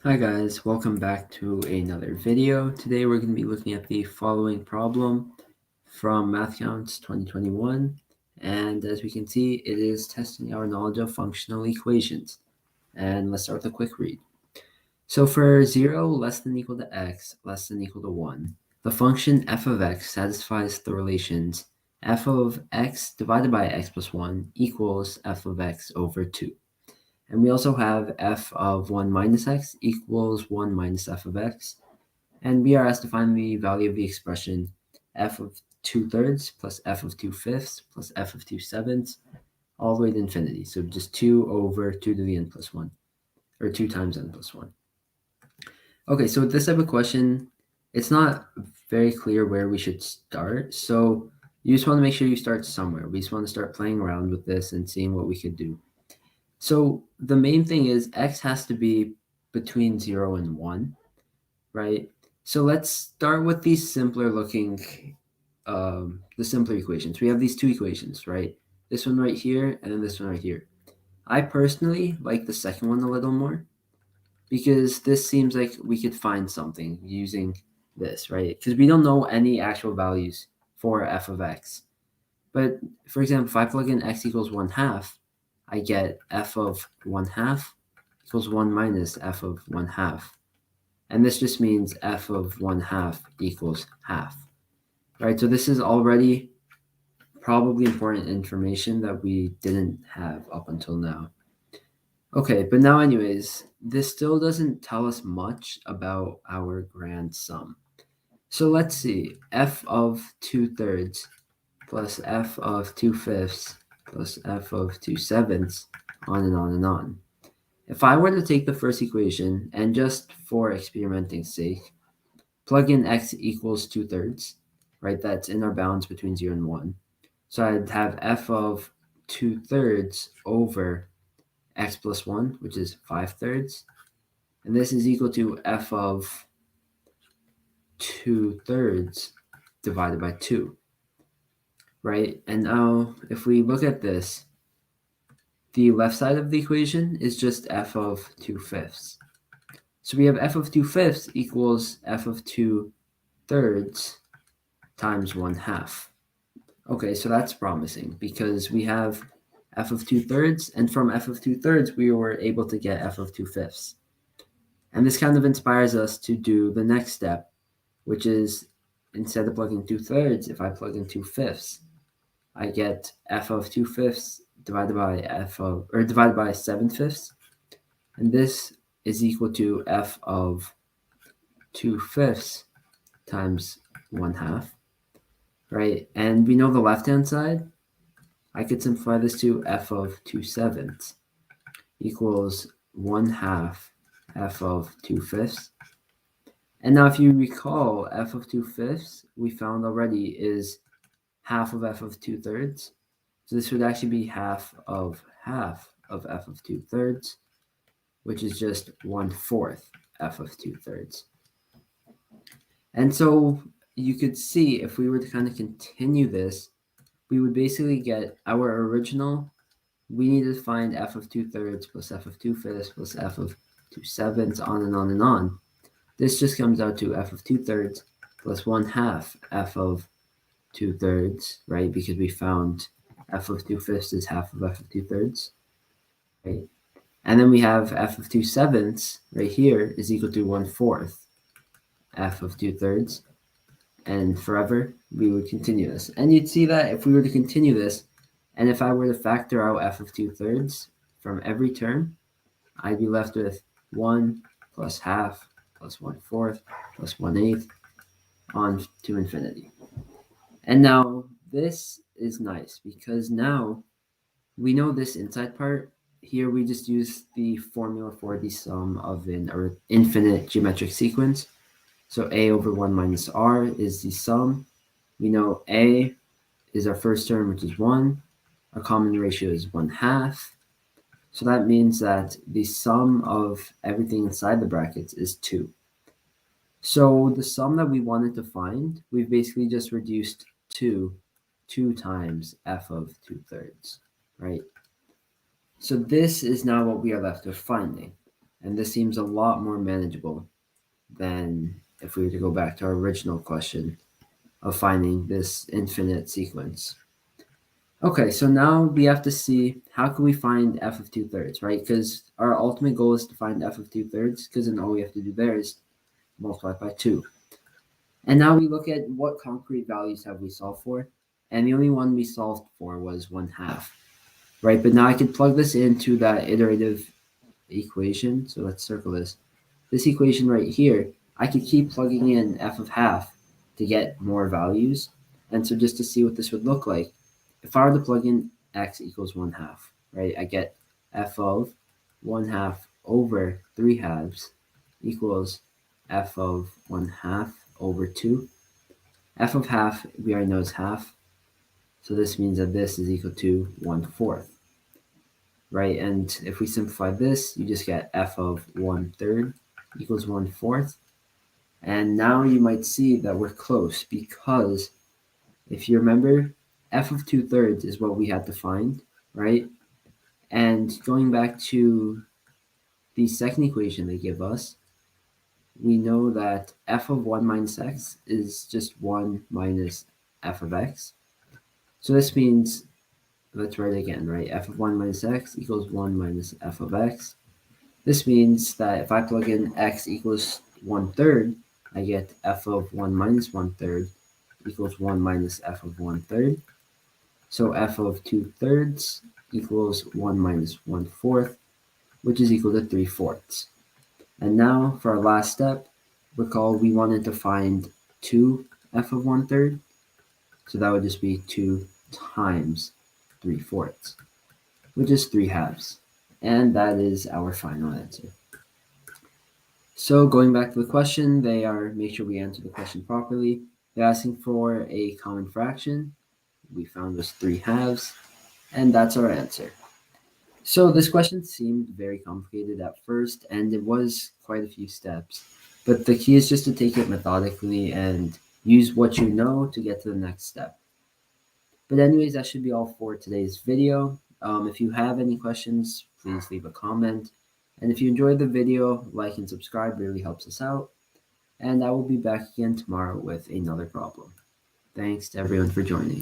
Hi guys, welcome back to another video. Today we're going to be looking at the following problem from Mathcounts 2021, and as we can see, it is testing our knowledge of functional equations. And let's start with a quick read. So for 0 less than equal to x less than equal to 1, the function f of x satisfies the relations f of x divided by x plus 1 equals f of x over 2. And we also have f of 1 minus x equals 1 minus f of x. And we are asked to find the value of the expression f of 2/3 plus f of 2/5 plus f of 2/7 all the way to infinity. So just 2 over 2 to the n plus 1, or 2 times n plus 1. Okay, so with this type of question, it's not very clear where we should start. So you just want to make sure you start somewhere. We just want to start playing around with this and seeing what we could do. So the main thing is x has to be between 0 and 1, right? So let's start with these simpler looking, the simpler equations. We have these two equations, right? This one right here and then this one right here. I personally like the second one a little more because this seems like we could find something using this, right? Because we don't know any actual values for f of x. But for example, if I plug in x equals 1/2, I get f of 1/2 equals 1 minus f of 1/2. And this just means f of 1/2 equals half. Right, so this is already probably important information that we didn't have up until now. Okay, but now anyways, this still doesn't tell us much about our grand sum. So let's see, f of 2/3 plus f of 2/5 plus f of 2/7, on and on and on. If I were to take the first equation and just for experimenting's sake, plug in x equals 2/3, right? That's in our bounds between 0 and 1. So I'd have f of 2/3 over x plus 1, which is 5/3. And this is equal to f of 2/3 divided by 2. Right? And now if we look at this, the left side of the equation is just f of 2/5. So we have f of 2/5 equals f of 2/3 times 1/2. Okay, so that's promising because we have f of 2/3, and from f of 2/3 we were able to get f of 2/5. And this kind of inspires us to do the next step, which is instead of plugging 2/3, if I plug in 2/5, I get f of 2/5 divided by divided by 7/5, and this is equal to f of 2/5 times 1/2, right? And we know the left-hand side. I could simplify this to f of 2/7 equals 1/2 f of 2/5. And now if you recall, f of 2/5 we found already is half of f of 2/3. So this would actually be half of f of 2/3, which is just 1/4 f of 2/3. And so you could see if we were to kind of continue this, we would basically get our original. We need to find f of 2/3 plus f of 2/5 plus f of 2/7, on and on and on. This just comes out to f of 2/3 plus 1/2 f of 2/3, right? Because we found f of 2/5 is half of f of 2/3, right? And then we have f of 2/7 right here is equal to 1/4 f of 2/3, and forever we would continue this. And you'd see that if we were to continue this, and if I were to factor out f of 2/3 from every term, I'd be left with 1 plus half plus 1/4 plus 1/8 on to infinity. And now this is nice because now we know this inside part. Here we just use the formula for the sum of an infinite geometric sequence. So a over 1 minus r is the sum. We know a is our first term, which is 1. Our common ratio is 1/2. So that means that the sum of everything inside the brackets is 2. So the sum that we wanted to find, we've basically just reduced to 2 times f of 2/3, right? So this is now what we are left with finding. And this seems a lot more manageable than if we were to go back to our original question of finding this infinite sequence. Okay, so now we have to see how can we find f of 2/3, right? Because our ultimate goal is to find f of 2/3, because then all we have to do there is multiply by 2. And now we look at what concrete values have we solved for, and the only one we solved for was 1/2, right? But now I can plug this into that iterative equation, so let's circle this. This equation right here, I could keep plugging in f of half to get more values. And so just to see what this would look like, if I were to plug in x equals 1/2, right, I get f of 1/2 over 3/2 equals f of 1/2 over 2. F of half, we already know is half. So this means that this is equal to 1/4, right? And if we simplify this, you just get f of 1/3 equals 1/4. And now you might see that we're close, because if you remember, f of 2/3 is what we had to find, right? And going back to the second equation they give us, we know that f of 1 minus x is just 1 minus f of x. So this means, let's write it again, right? F of 1 minus x equals 1 minus f of x. This means that if I plug in x equals 1/3, I get f of 1 minus 1/3 equals 1 minus f of 1/3. So f of 2/3 equals 1 minus 1/4, which is equal to 3/4. And now for our last step, recall we wanted to find 2 f of 1/3. So that would just be 2 times 3/4, which is 3/2. And that is our final answer. So going back to the question, they are, make sure we answer the question properly. They're asking for a common fraction. We found was 3/2, and that's our answer. So this question seemed very complicated at first, and it was quite a few steps. But the key is just to take it methodically and use what you know to get to the next step. But anyways, that should be all for today's video. If you have any questions, please leave a comment. And if you enjoyed the video, like and subscribe really helps us out. And I will be back again tomorrow with another problem. Thanks to everyone for joining.